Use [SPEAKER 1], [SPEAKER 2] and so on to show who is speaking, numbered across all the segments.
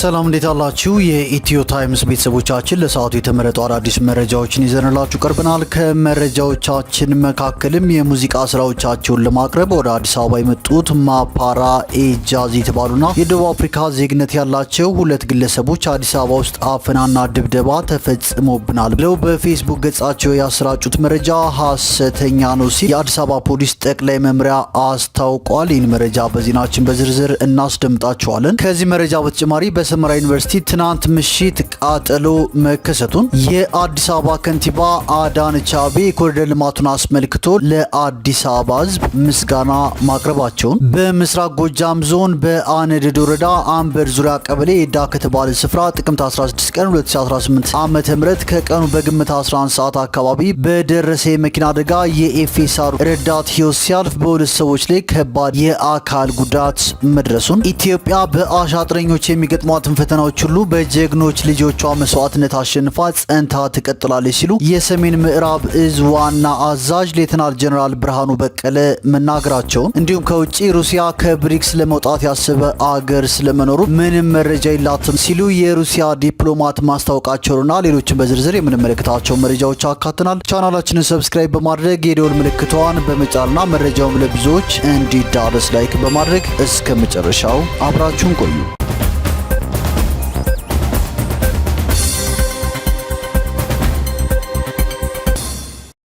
[SPEAKER 1] ሰላም እንዴት አላችሁ? የኢትዮ ታይምስ ቤተሰቦቻችን ለሰዓቱ የተመረጡ አዳዲስ መረጃዎችን ይዘንላችሁ ቀርበናል። ከመረጃዎቻችን መካከልም የሙዚቃ ስራዎቻቸውን ለማቅረብ ወደ አዲስ አበባ የመጡት ማፓራ ኤጃዝ የተባሉና የደቡብ አፍሪካ ዜግነት ያላቸው ሁለት ግለሰቦች አዲስ አበባ ውስጥ አፈናና ድብደባ ተፈጽሞብናል ብለው በፌስቡክ ገጻቸው ያሰራጩት መረጃ ሐሰተኛ ነው ሲል የአዲስ አበባ ፖሊስ ጠቅላይ መምሪያ አስታውቋል። ይህን መረጃ በዜናችን በዝርዝር እናስደምጣችኋለን። ከዚህ መረጃ በተጨማሪ በሰመራ ዩኒቨርሲቲ ትናንት ምሽት ቃጠሎ መከሰቱን የአዲስ አበባ ከንቲባ አዳነች አቤቤ የኮሪደር ልማቱን አስመልክቶ ለአዲስ አበባ ሕዝብ ምስጋና ማቅረባቸውን፣ በምስራቅ ጎጃም ዞን በአነደድ ወረዳ አንበር ዙሪያ ቀበሌ የዳ ከተባለ ስፍራ ጥቅምት 16 ቀን 2018 ዓ.ም ከቀኑ በግምት 11 ሰዓት አካባቢ በደረሰ የመኪና አደጋ የኤፌሳር ረዳት ሕይወት ሲያልፍ በሁለት ሰዎች ላይ ከባድ የአካል ጉዳት መድረሱን፣ ኢትዮጵያ በአሻጥረኞች የሚገጥሟትን ፈተናዎች ሁሉ በጀግኖች ልጆቿ መስዋዕትነት አሸንፋ ጸንታ ትቀጥላለች ሲሉ የሰሜን ምዕራብ እዝ ዋና አዛዥ ሌተናል ጀነራል ብርሃኑ በቀለ መናገራቸውን፣ እንዲሁም ከውጪ ሩሲያ ከብሪክስ ለመውጣት ያሰበ አገር ስለመኖሩ ምንም መረጃ የላትም ሲሉ የሩሲያ ዲፕሎማት ማስታወቃቸውና ሌሎችን በዝርዝር የምንመለከታቸው መረጃዎች አካተናል። ቻናላችንን ሰብስክራይብ በማድረግ የደወል ምልክቷን በመጫንና መረጃውን ለብዙዎች እንዲዳረስ ላይክ በማድረግ እስከ መጨረሻው አብራችሁን ቆዩ።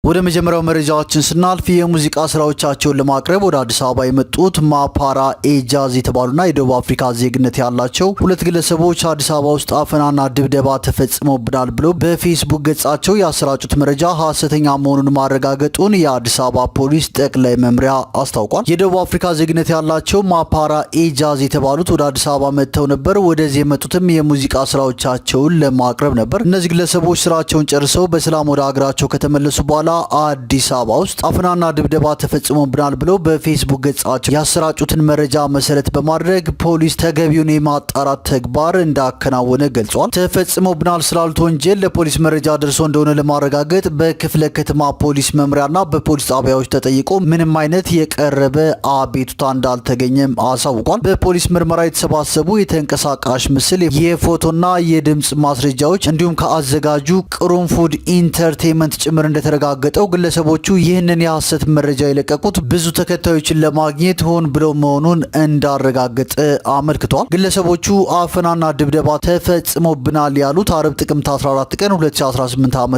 [SPEAKER 1] ወደ መጀመሪያው መረጃዎችን ስናልፍ የሙዚቃ ስራዎቻቸውን ለማቅረብ ወደ አዲስ አበባ የመጡት ማፓራ ኤጃዝ የተባሉና የደቡብ አፍሪካ ዜግነት ያላቸው ሁለት ግለሰቦች አዲስ አበባ ውስጥ አፈናና ድብደባ ተፈጽሞብናል ብለው በፌስቡክ ገጻቸው ያሰራጩት መረጃ ሐሰተኛ መሆኑን ማረጋገጡን የአዲስ አበባ ፖሊስ ጠቅላይ መምሪያ አስታውቋል። የደቡብ አፍሪካ ዜግነት ያላቸው ማፓራ ኤጃዝ የተባሉት ወደ አዲስ አበባ መጥተው ነበር። ወደዚህ የመጡትም የሙዚቃ ስራዎቻቸውን ለማቅረብ ነበር። እነዚህ ግለሰቦች ስራቸውን ጨርሰው በሰላም ወደ ሀገራቸው ከተመለሱ በኋላ አዲስ አበባ ውስጥ አፈናና ድብደባ ተፈጽሞብናል ብለው በፌስቡክ ገጻቸው ያሰራጩትን መረጃ መሰረት በማድረግ ፖሊስ ተገቢውን የማጣራት ተግባር እንዳከናወነ ገልጿል። ተፈጽሞብናል ስላሉት ወንጀል ለፖሊስ መረጃ ደርሶ እንደሆነ ለማረጋገጥ በክፍለ ከተማ ፖሊስ መምሪያና በፖሊስ ጣቢያዎች ተጠይቆ ምንም አይነት የቀረበ አቤቱታ እንዳልተገኘም አሳውቋል። በፖሊስ ምርመራ የተሰባሰቡ የተንቀሳቃሽ ምስል፣ የፎቶና የድምጽ ማስረጃዎች እንዲሁም ከአዘጋጁ ቅርንፉድ ኢንተርቴይንመንት ጭምር እንደተረጋገጠ ግለሰቦቹ ይህንን የሐሰት መረጃ የለቀቁት ብዙ ተከታዮችን ለማግኘት ሆን ብለው መሆኑን እንዳረጋገጠ አመልክቷል። ግለሰቦቹ አፈናና ድብደባ ተፈጽሞብናል ያሉት አርብ ጥቅምት 14 ቀን 2018 ዓ.ም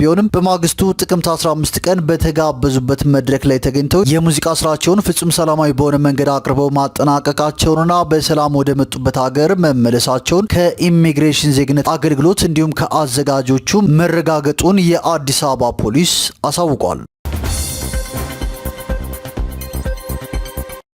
[SPEAKER 1] ቢሆንም በማግስቱ ጥቅምት 15 ቀን በተጋበዙበት መድረክ ላይ ተገኝተው የሙዚቃ ስራቸውን ፍጹም ሰላማዊ በሆነ መንገድ አቅርበው ማጠናቀቃቸውንና በሰላም ወደ መጡበት ሀገር መመለሳቸውን ከኢሚግሬሽን ዜግነት አገልግሎት እንዲሁም ከአዘጋጆቹ መረጋገጡን የአዲስ አበባ ፖሊስ አሳውቋል።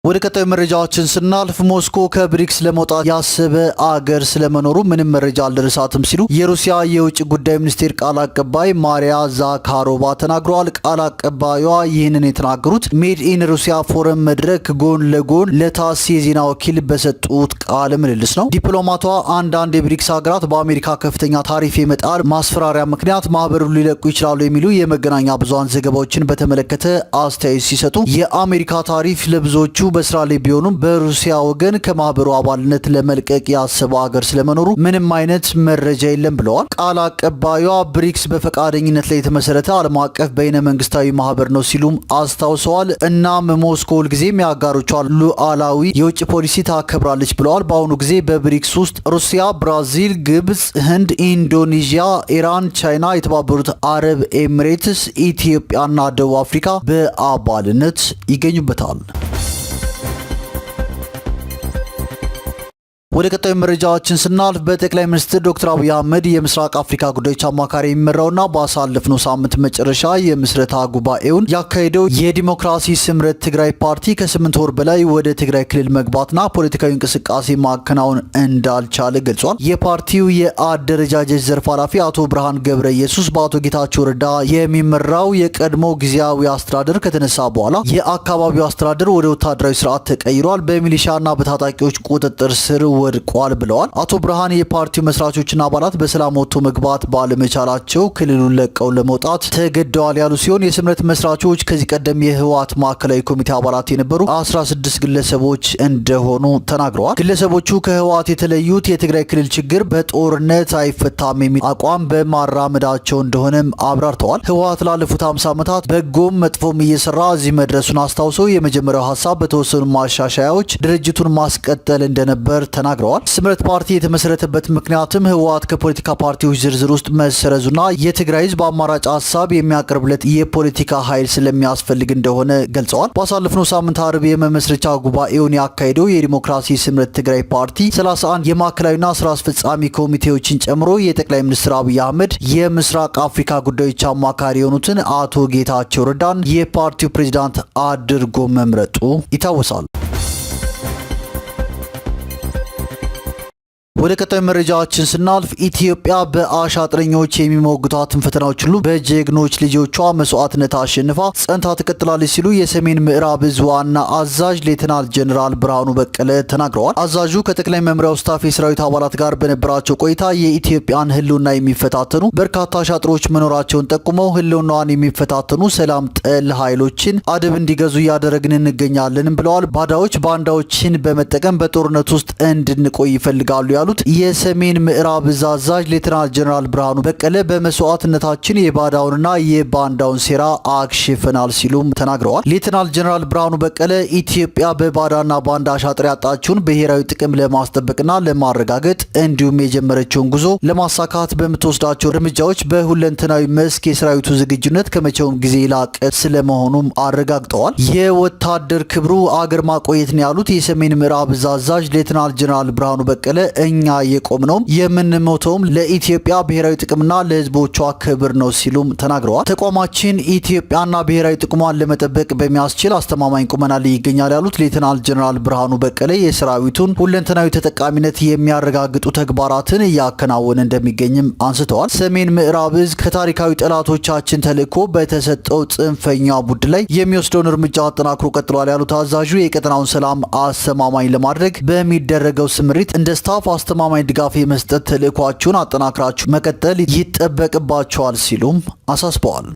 [SPEAKER 1] ወደ ቀጣዩ መረጃዎችን ስናልፍ ሞስኮ ከብሪክስ ለመውጣት ያሰበ አገር ስለመኖሩ ምንም መረጃ አልደረሳትም ሲሉ የሩሲያ የውጭ ጉዳይ ሚኒስቴር ቃል አቀባይ ማሪያ ዛካሮቫ ተናግረዋል። ቃል አቀባዩዋ ይህንን የተናገሩት ሜድ ኢን ሩሲያ ፎረም መድረክ ጎን ለጎን ለታስ የዜና ወኪል በሰጡት ቃለ ምልልስ ነው። ዲፕሎማቷ አንዳንድ የብሪክስ ሀገራት በአሜሪካ ከፍተኛ ታሪፍ የመጣል ማስፈራሪያ ምክንያት ማህበሩን ሊለቁ ይችላሉ የሚሉ የመገናኛ ብዙሃን ዘገባዎችን በተመለከተ አስተያየት ሲሰጡ የአሜሪካ ታሪፍ ለብዙዎቹ በስራ ላይ ቢሆኑም በሩሲያ ወገን ከማህበሩ አባልነት ለመልቀቅ ያሰበ ሀገር ስለመኖሩ ምንም አይነት መረጃ የለም ብለዋል። ቃል አቀባዩዋ ብሪክስ በፈቃደኝነት ላይ የተመሰረተ ዓለም አቀፍ በይነ መንግስታዊ ማህበር ነው ሲሉም አስታውሰዋል። እናም ሞስኮ ሁልጊዜም የአጋሮቿ ሉዓላዊ የውጭ ፖሊሲ ታከብራለች ብለዋል። በአሁኑ ጊዜ በብሪክስ ውስጥ ሩሲያ፣ ብራዚል፣ ግብጽ፣ ህንድ፣ ኢንዶኔዥያ፣ ኢራን፣ ቻይና፣ የተባበሩት አረብ ኤሚሬትስ፣ ኢትዮጵያና ደቡብ አፍሪካ በአባልነት ይገኙበታል። ወደ ቀጣዩ መረጃዎችን ስናልፍ በጠቅላይ ሚኒስትር ዶክተር አብይ አህመድ የምስራቅ አፍሪካ ጉዳዮች አማካሪ የሚመራውና ባሳለፍነው ሳምንት መጨረሻ የምስረታ ጉባኤውን ያካሄደው የዲሞክራሲ ስምረት ትግራይ ፓርቲ ከ8 ወር በላይ ወደ ትግራይ ክልል መግባትና ፖለቲካዊ እንቅስቃሴ ማከናወን እንዳልቻለ ገልጿል። የፓርቲው የአደረጃጀት ዘርፍ ኃላፊ አቶ ብርሃን ገብረ ኢየሱስ በአቶ ጌታቸው ረዳ የሚመራው የቀድሞ ጊዜያዊ አስተዳደር ከተነሳ በኋላ የአካባቢው አስተዳደር ወደ ወታደራዊ ስርዓት ተቀይሯል፣ በሚሊሻና በታጣቂዎች ቁጥጥር ስር ወድቋል ብለዋል። አቶ ብርሃን የፓርቲው መስራቾችና አባላት በሰላም ወጥቶ መግባት ባለመቻላቸው ክልሉን ለቀው ለመውጣት ተገደዋል ያሉ ሲሆን የስምረት መስራቾች ከዚህ ቀደም የህወሓት ማዕከላዊ ኮሚቴ አባላት የነበሩ 16 ግለሰቦች እንደሆኑ ተናግረዋል። ግለሰቦቹ ከህወሓት የተለዩት የትግራይ ክልል ችግር በጦርነት አይፈታም የሚል አቋም በማራመዳቸው እንደሆነም አብራርተዋል። ህወሓት ላለፉት 50 ዓመታት በጎም መጥፎም እየሰራ እዚህ መድረሱን አስታውሰው የመጀመሪያው ሀሳብ በተወሰኑ ማሻሻያዎች ድርጅቱን ማስቀጠል እንደነበር ተናግረዋል። ስምረት ፓርቲ የተመሰረተበት ምክንያትም ህወሓት ከፖለቲካ ፓርቲዎች ዝርዝር ውስጥ መሰረዙና የትግራይ ህዝብ አማራጭ ሀሳብ የሚያቀርብለት የፖለቲካ ኃይል ስለሚያስፈልግ እንደሆነ ገልጸዋል። ባሳለፍነው ሳምንት አርብ የመመስረቻ ጉባኤውን ያካሄደው የዲሞክራሲ ስምረት ትግራይ ፓርቲ 31 የማዕከላዊና ስራ አስፈጻሚ ኮሚቴዎችን ጨምሮ የጠቅላይ ሚኒስትር አብይ አህመድ የምስራቅ አፍሪካ ጉዳዮች አማካሪ የሆኑትን አቶ ጌታቸው ረዳን የፓርቲው ፕሬዝዳንት አድርጎ መምረጡ ይታወሳል። ወደ ቀጣዩ መረጃችን ስናልፍ ኢትዮጵያ በአሻጥረኞች የሚሞግቷትን ፈተናዎች ሁሉ በጀግኖች ልጆቿ መስዋዕትነት አሸንፋ ጸንታ ትቀጥላለች ሲሉ የሰሜን ምዕራብ እዝ ዋና አዛዥ ሌተናል ጀነራል ብርሃኑ በቀለ ተናግረዋል። አዛዡ ከጠቅላይ መምሪያው ስታፍ የሰራዊት አባላት ጋር በነበራቸው ቆይታ የኢትዮጵያን ህልውና የሚፈታተኑ በርካታ አሻጥሮች መኖራቸውን ጠቁመው ህልውናዋን የሚፈታተኑ ሰላም ጠል ኃይሎችን አደብ እንዲገዙ እያደረግን እንገኛለን ብለዋል። ባዳዎች ባንዳዎችን በመጠቀም በጦርነት ውስጥ እንድንቆይ ይፈልጋሉ ያሉት የሰሜን ምዕራብ እዝ አዛዥ ሌተናል ጀነራል ብርሃኑ በቀለ በመስዋዕትነታችን የባዳውንና የባንዳውን ሴራ አክሽፈናል ሲሉም ተናግረዋል። ሌተናል ጀነራል ብርሃኑ በቀለ ኢትዮጵያ በባዳና ባንዳ አሻጥር ያጣችውን ብሔራዊ ጥቅም ለማስጠበቅና ለማረጋገጥ እንዲሁም የጀመረችውን ጉዞ ለማሳካት በምትወስዳቸው እርምጃዎች በሁለንተናዊ መስክ የሰራዊቱ ዝግጁነት ከመቼውም ጊዜ ላቀ ስለመሆኑም አረጋግጠዋል። የወታደር ክብሩ አገር ማቆየት ነው ያሉት የሰሜን ምዕራብ እዝ አዛዥ ሌተናል ጀነራል ብርሃኑ በቀለ እኛ የቆምነውም የምንሞተውም ለኢትዮጵያ ብሔራዊ ጥቅምና ለሕዝቦቿ ክብር ነው ሲሉም ተናግረዋል። ተቋማችን ኢትዮጵያና ብሔራዊ ጥቅሟን ለመጠበቅ በሚያስችል አስተማማኝ ቁመና ላይ ይገኛል ያሉት ሌተናል ጀነራል ብርሃኑ በቀለ የሰራዊቱን ሁለንተናዊ ተጠቃሚነት የሚያረጋግጡ ተግባራትን እያከናወነ እንደሚገኝም አንስተዋል። ሰሜን ምዕራብ እዝ ከታሪካዊ ጠላቶቻችን ተልዕኮ በተሰጠው ጽንፈኛ ቡድን ላይ የሚወስደውን እርምጃ አጠናክሮ ቀጥሏል ያሉት አዛዡ የቀጠናውን ሰላም አስተማማኝ ለማድረግ በሚደረገው ስምሪት እንደ ስታፍ አስተማማኝ ድጋፍ የመስጠት ተልዕኳችሁን አጠናክራችሁ መቀጠል ይጠበቅባቸዋል ሲሉም አሳስበዋል።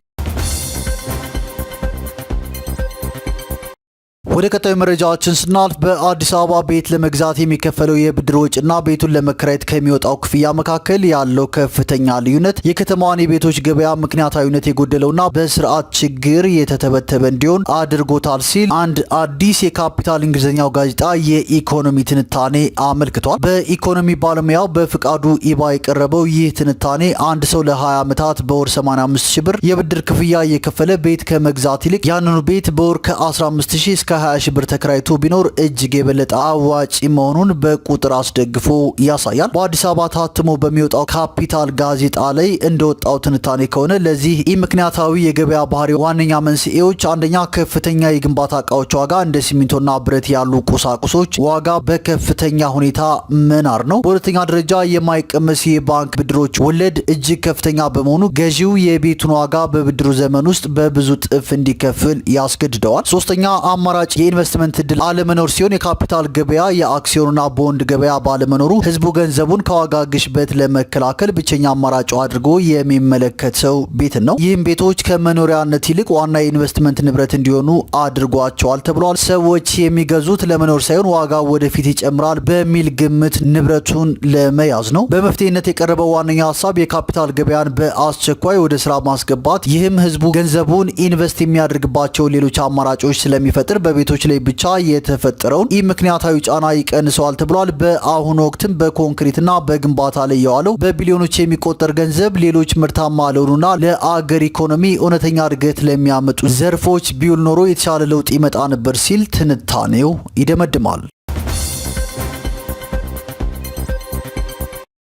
[SPEAKER 1] ወደ ቀጣዩ መረጃችን ስናልፍ በአዲስ አበባ ቤት ለመግዛት የሚከፈለው የብድር ወጪና ቤቱን ለመከራየት ከሚወጣው ክፍያ መካከል ያለው ከፍተኛ ልዩነት የከተማዋን የቤቶች ገበያ ምክንያታዊነት የጎደለውና በስርዓት ችግር የተተበተበ እንዲሆን አድርጎታል ሲል አንድ አዲስ የካፒታል እንግሊዝኛው ጋዜጣ የኢኮኖሚ ትንታኔ አመልክቷል። በኢኮኖሚ ባለሙያው በፍቃዱ ኢባ የቀረበው ይህ ትንታኔ አንድ ሰው ለ20 ዓመታት በወር 85 ሺህ ብር የብድር ክፍያ እየከፈለ ቤት ከመግዛት ይልቅ ያንኑ ቤት በወር ከ15 ሺህ እስከ 20 ሺህ ብር ተከራይቶ ቢኖር እጅግ የበለጠ አዋጪ መሆኑን በቁጥር አስደግፎ ያሳያል። በአዲስ አበባ ታትሞ በሚወጣው ካፒታል ጋዜጣ ላይ እንደወጣው ትንታኔ ከሆነ ለዚህ ምክንያታዊ የገበያ ባህሪ ዋነኛ መንስኤዎች አንደኛ ከፍተኛ የግንባታ እቃዎች ዋጋ እንደ ሲሚንቶና ብረት ያሉ ቁሳቁሶች ዋጋ በከፍተኛ ሁኔታ መናር ነው። በሁለተኛ ደረጃ የማይቀመስ የባንክ ብድሮች ወለድ እጅግ ከፍተኛ በመሆኑ ገዢው የቤቱን ዋጋ በብድሩ ዘመን ውስጥ በብዙ ጥፍ እንዲከፍል ያስገድደዋል። ሶስተኛ አማራጭ የኢንቨስትመንት እድል አለመኖር ሲሆን የካፒታል ገበያ የአክሲዮንና ቦንድ ገበያ ባለመኖሩ ህዝቡ ገንዘቡን ከዋጋ ግሽበት ለመከላከል ብቸኛ አማራጭ አድርጎ የሚመለከተው ቤትን ነው። ይህም ቤቶች ከመኖሪያነት ይልቅ ዋና የኢንቨስትመንት ንብረት እንዲሆኑ አድርጓቸዋል ተብሏል። ሰዎች የሚገዙት ለመኖር ሳይሆን ዋጋው ወደፊት ይጨምራል በሚል ግምት ንብረቱን ለመያዝ ነው። በመፍትሄነት የቀረበው ዋነኛ ሀሳብ የካፒታል ገበያን በአስቸኳይ ወደ ስራ ማስገባት፣ ይህም ህዝቡ ገንዘቡን ኢንቨስት የሚያደርግባቸው ሌሎች አማራጮች ስለሚፈጥር በቤቶች ላይ ብቻ የተፈጠረውን ምክንያታዊ ጫና ይቀንሰዋል ተብሏል። በአሁኑ ወቅትም በኮንክሪትና በግንባታ ላይ የዋለው በቢሊዮኖች የሚቆጠር ገንዘብ ሌሎች ምርታማ ለሆኑና ለአገር ኢኮኖሚ እውነተኛ እድገት ለሚያመጡ ዘርፎች ቢውል ኖሮ የተሻለ ለውጥ ይመጣ ነበር ሲል ትንታኔው ይደመድማል።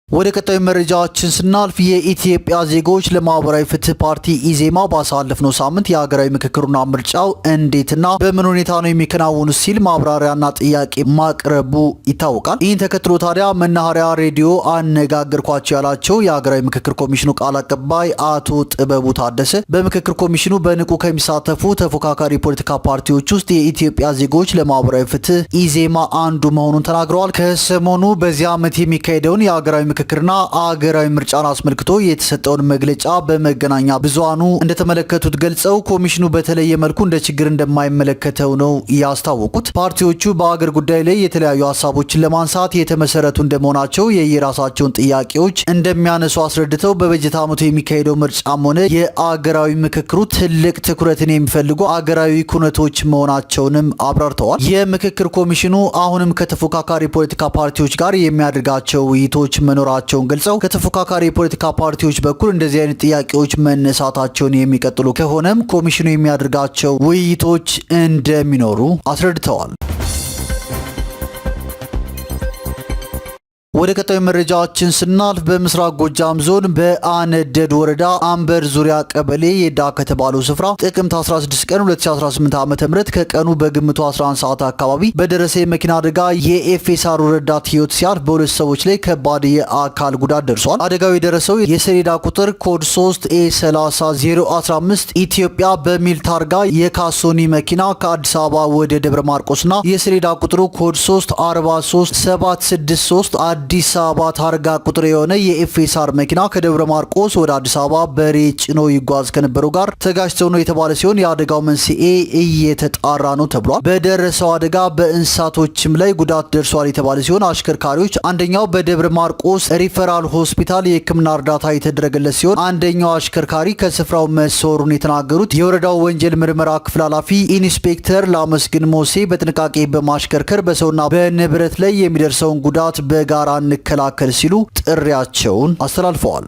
[SPEAKER 1] ወደ ቀጣዩ መረጃችን ስናልፍ የኢትዮጵያ ዜጎች ለማህበራዊ ፍትህ ፓርቲ ኢዜማ ባሳለፍነው ሳምንት የሀገራዊ ምክክሩና ምርጫው እንዴትና በምን ሁኔታ ነው የሚከናወኑት ሲል ማብራሪያና ጥያቄ ማቅረቡ ይታወቃል። ይህን ተከትሎ ታዲያ መናኸሪያ ሬዲዮ አነጋገርኳቸው ያላቸው የሀገራዊ ምክክር ኮሚሽኑ ቃል አቀባይ አቶ ጥበቡ ታደሰ በምክክር ኮሚሽኑ በንቁ ከሚሳተፉ ተፎካካሪ ፖለቲካ ፓርቲዎች ውስጥ የኢትዮጵያ ዜጎች ለማህበራዊ ፍትህ ኢዜማ አንዱ መሆኑን ተናግረዋል። ከሰሞኑ በዚህ ዓመት የሚካሄደውን የሀገራዊ ምክክርና አገራዊ ምርጫን አስመልክቶ የተሰጠውን መግለጫ በመገናኛ ብዙሃኑ እንደተመለከቱት ገልጸው ኮሚሽኑ በተለየ መልኩ እንደ ችግር እንደማይመለከተው ነው ያስታወቁት። ፓርቲዎቹ በአገር ጉዳይ ላይ የተለያዩ ሀሳቦችን ለማንሳት የተመሰረቱ እንደመሆናቸው የየራሳቸውን ጥያቄዎች እንደሚያነሱ አስረድተው በበጀት ዓመቱ የሚካሄደው ምርጫም ሆነ የአገራዊ ምክክሩ ትልቅ ትኩረትን የሚፈልጉ አገራዊ ኩነቶች መሆናቸውንም አብራርተዋል። የምክክር ኮሚሽኑ አሁንም ከተፎካካሪ ፖለቲካ ፓርቲዎች ጋር የሚያደርጋቸው ውይይቶች መኖራቸውን ገልጸው ከተፎካካሪ የፖለቲካ ፓርቲዎች በኩል እንደዚህ አይነት ጥያቄዎች መነሳታቸውን የሚቀጥሉ ከሆነም ኮሚሽኑ የሚያደርጋቸው ውይይቶች እንደሚኖሩ አስረድተዋል። ወደ ቀጣዩ መረጃችን ስናልፍ በምስራቅ ጎጃም ዞን በአነደድ ወረዳ አንበር ዙሪያ ቀበሌ የዳ ከተባለው ስፍራ ጥቅምት 16 ቀን 2018 ዓ.ም ከቀኑ በግምቱ 11 ሰዓት አካባቢ በደረሰ የመኪና አደጋ የኤፌሳሩ ረዳት ህይወት ሲያልፍ በሁለት ሰዎች ላይ ከባድ የአካል ጉዳት ደርሷል። አደጋው የደረሰው የሰሌዳ ቁጥር ኮድ 3 A30015 ኢትዮጵያ በሚል ታርጋ የካሶኒ መኪና ከአዲስ አበባ ወደ ደብረ ማርቆስና የሰሌዳ ቁጥሩ ኮድ 3 43763 አዲስ አበባ ታርጋ ቁጥር የሆነ የኤፌሳር መኪና ከደብረ ማርቆስ ወደ አዲስ አበባ በሬ ጭኖ ይጓዝ ከነበረው ጋር ተጋጭተው ነው የተባለ ሲሆን የአደጋው መንስኤ እየተጣራ ነው ተብሏል። በደረሰው አደጋ በእንስሳቶችም ላይ ጉዳት ደርሷል የተባለ ሲሆን አሽከርካሪዎች አንደኛው በደብረ ማርቆስ ሪፈራል ሆስፒታል የሕክምና እርዳታ የተደረገለት ሲሆን አንደኛው አሽከርካሪ ከስፍራው መሰወሩን የተናገሩት የወረዳው ወንጀል ምርመራ ክፍል ኃላፊ ኢንስፔክተር ላመስግን ሞሴ በጥንቃቄ በማሽከርከር በሰውና በንብረት ላይ የሚደርሰውን ጉዳት በጋራ እንከላከል ሲሉ ጥሪያቸውን አስተላልፈዋል።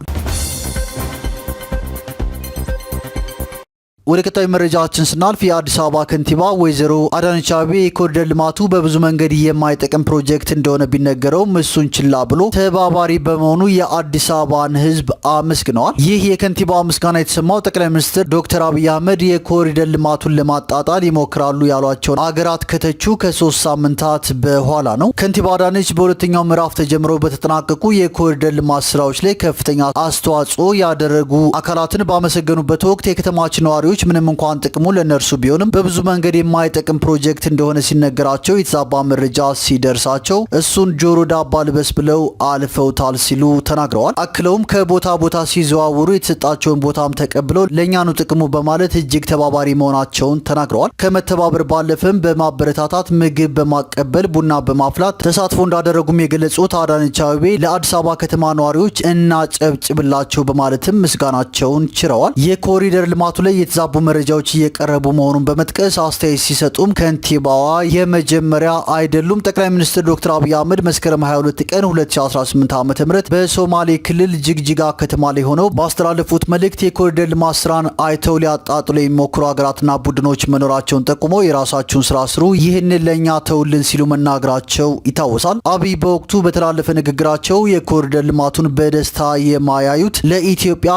[SPEAKER 1] ወደ ቀጣዩ መረጃችን ስናልፍ የአዲስ አበባ ከንቲባ ወይዘሮ አዳነች አቤቤ የኮሪደር ልማቱ በብዙ መንገድ የማይጠቅም ፕሮጀክት እንደሆነ ቢነገረውም እሱን ችላ ብሎ ተባባሪ በመሆኑ የአዲስ አበባን ሕዝብ አመስግነዋል። ይህ የከንቲባ ምስጋና የተሰማው ጠቅላይ ሚኒስትር ዶክተር አብይ አህመድ የኮሪደር ልማቱን ለማጣጣል ይሞክራሉ ያሏቸውን አገራት ከተቹ ከ3 ሳምንታት በኋላ ነው። ከንቲባ አዳነች በሁለተኛው ምዕራፍ ተጀምረው በተጠናቀቁ የኮሪደር ልማት ስራዎች ላይ ከፍተኛ አስተዋጽኦ ያደረጉ አካላትን ባመሰገኑበት ወቅት የከተማችን ነዋሪዎች ምንም እንኳን ጥቅሙ ለነርሱ ቢሆንም በብዙ መንገድ የማይጠቅም ፕሮጀክት እንደሆነ ሲነገራቸው የተዛባ መረጃ ሲደርሳቸው እሱን ጆሮ ዳባ ልበስ ብለው አልፈውታል ሲሉ ተናግረዋል። አክለውም ከቦታ ቦታ ሲዘዋውሩ የተሰጣቸውን ቦታም ተቀብለው ለእኛ ነው ጥቅሙ በማለት እጅግ ተባባሪ መሆናቸውን ተናግረዋል። ከመተባበር ባለፈም በማበረታታት ምግብ በማቀበል ቡና በማፍላት ተሳትፎ እንዳደረጉም የገለጹት አዳነች አቤቤ ለአዲስ አበባ ከተማ ነዋሪዎች እናጨብጭብላቸው በማለትም ምስጋናቸውን ችረዋል። የኮሪደር ልማቱ ላይ የተዛቡ መረጃዎች እየቀረቡ መሆኑን በመጥቀስ አስተያየት ሲሰጡም ከንቲባዋ የመጀመሪያ አይደሉም። ጠቅላይ ሚኒስትር ዶክተር አብይ አህመድ መስከረም 22 ቀን 2018 ዓ.ም በሶማሌ ክልል ጅግጅጋ ከተማ ላይ ሆነው ባስተላለፉት መልእክት የኮሪደር ልማት ስራን አይተው ሊያጣጥሉ የሚሞክሩ ሀገራትና ቡድኖች መኖራቸውን ጠቁመው የራሳቸውን ስራ ስሩ፣ ይህንን ለእኛ ተውልን ሲሉ መናገራቸው ይታወሳል። አብይ በወቅቱ በተላለፈ ንግግራቸው የኮሪደር ልማቱን በደስታ የማያዩት ለኢትዮጵያ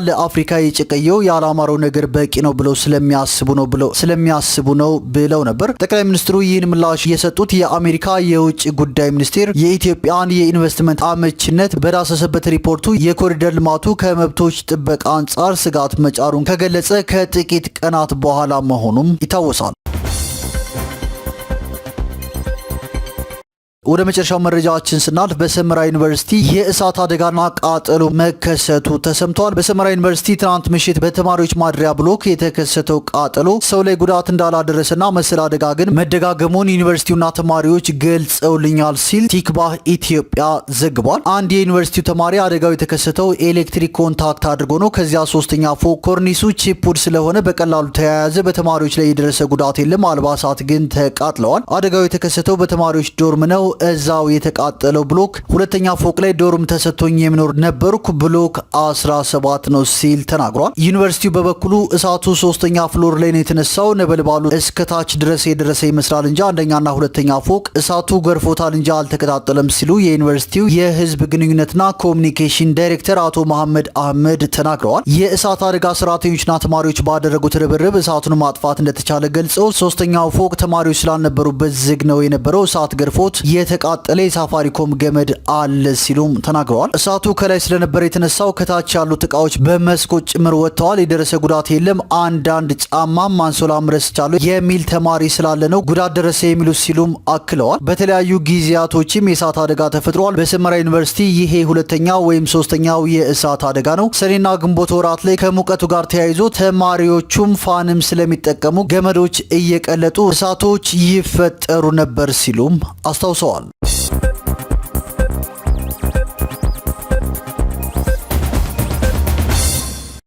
[SPEAKER 1] ለአፍሪካ የጨቀየው ያላማረው ነገር በቂ ነው ብለው ስለሚያስቡ ነው ብለው ነበር። ጠቅላይ ሚኒስትሩ ይህን ምላሽ የሰጡት የአሜሪካ የውጭ ጉዳይ ሚኒስቴር የኢትዮጵያን የኢንቨስትመንት አመችነት በዳሰሰበት ሪፖርቱ የኮሪደር ልማቱ ከመብቶች ጥበቃ አንጻር ስጋት መጫሩን ከገለጸ ከጥቂት ቀናት በኋላ መሆኑም ይታወሳል። ወደ መጨረሻው መረጃችን ስናልፍ በሰመራ ዩኒቨርሲቲ የእሳት አደጋና ቃጠሎ መከሰቱ ተሰምቷል። በሰመራ ዩኒቨርሲቲ ትናንት ምሽት በተማሪዎች ማድሪያ ብሎክ የተከሰተው ቃጠሎ ሰው ላይ ጉዳት እንዳላደረሰና መሰል አደጋ ግን መደጋገሙን ዩኒቨርሲቲውና ተማሪዎች ገልጸውልኛል ሲል ቲክባህ ኢትዮጵያ ዘግቧል። አንድ የዩኒቨርሲቲው ተማሪ አደጋው የተከሰተው ኤሌክትሪክ ኮንታክት አድርጎ ነው። ከዚያ ሶስተኛ ፎቅ ኮርኒሱ ቺፕውድ ስለሆነ በቀላሉ ተያያዘ። በተማሪዎች ላይ የደረሰ ጉዳት የለም። አልባሳት ግን ተቃጥለዋል። አደጋው የተከሰተው በተማሪዎች ዶርም ነው። እዛው የተቃጠለው ብሎክ ሁለተኛ ፎቅ ላይ ዶርም ተሰጥቶኝ የሚኖር ነበርኩ፣ ብሎክ 17 ነው ሲል ተናግሯል። ዩኒቨርሲቲው በበኩሉ እሳቱ ሶስተኛ ፍሎር ላይ ነው የተነሳው፣ ነበልባሉ እስከታች ድረስ የደረሰ ይመስላል እንጂ አንደኛና ሁለተኛ ፎቅ እሳቱ ገርፎታል እንጂ አልተቀጣጠለም ሲሉ የዩኒቨርሲቲው የህዝብ ግንኙነትና ኮሚኒኬሽን ዳይሬክተር አቶ መሐመድ አህመድ ተናግረዋል። የእሳት አደጋ ሰራተኞችና ተማሪዎች ባደረጉት ርብርብ እሳቱን ማጥፋት እንደተቻለ ገልጸው ሶስተኛው ፎቅ ተማሪዎች ስላልነበሩበት ዝግ ነው የነበረው፣ እሳት ገርፎት የተቃጠለ የሳፋሪኮም ገመድ አለ ሲሉም ተናግረዋል። እሳቱ ከላይ ስለነበረ የተነሳው ከታች ያሉት እቃዎች በመስኮት ጭምር ወጥተዋል፣ የደረሰ ጉዳት የለም፣ አንዳንድ ጫማም አንሶላም ረስቻለሁ የሚል ተማሪ ስላለ ነው ጉዳት ደረሰ የሚሉት ሲሉም አክለዋል። በተለያዩ ጊዜያቶችም የእሳት አደጋ ተፈጥሯል። በሰመራ ዩኒቨርሲቲ ይሄ ሁለተኛው ወይም ሶስተኛው የእሳት አደጋ ነው። ሰኔና ግንቦት ወራት ላይ ከሙቀቱ ጋር ተያይዞ ተማሪዎቹም ፋንም ስለሚጠቀሙ ገመዶች እየቀለጡ እሳቶች ይፈጠሩ ነበር ሲሉም አስታውሰዋል።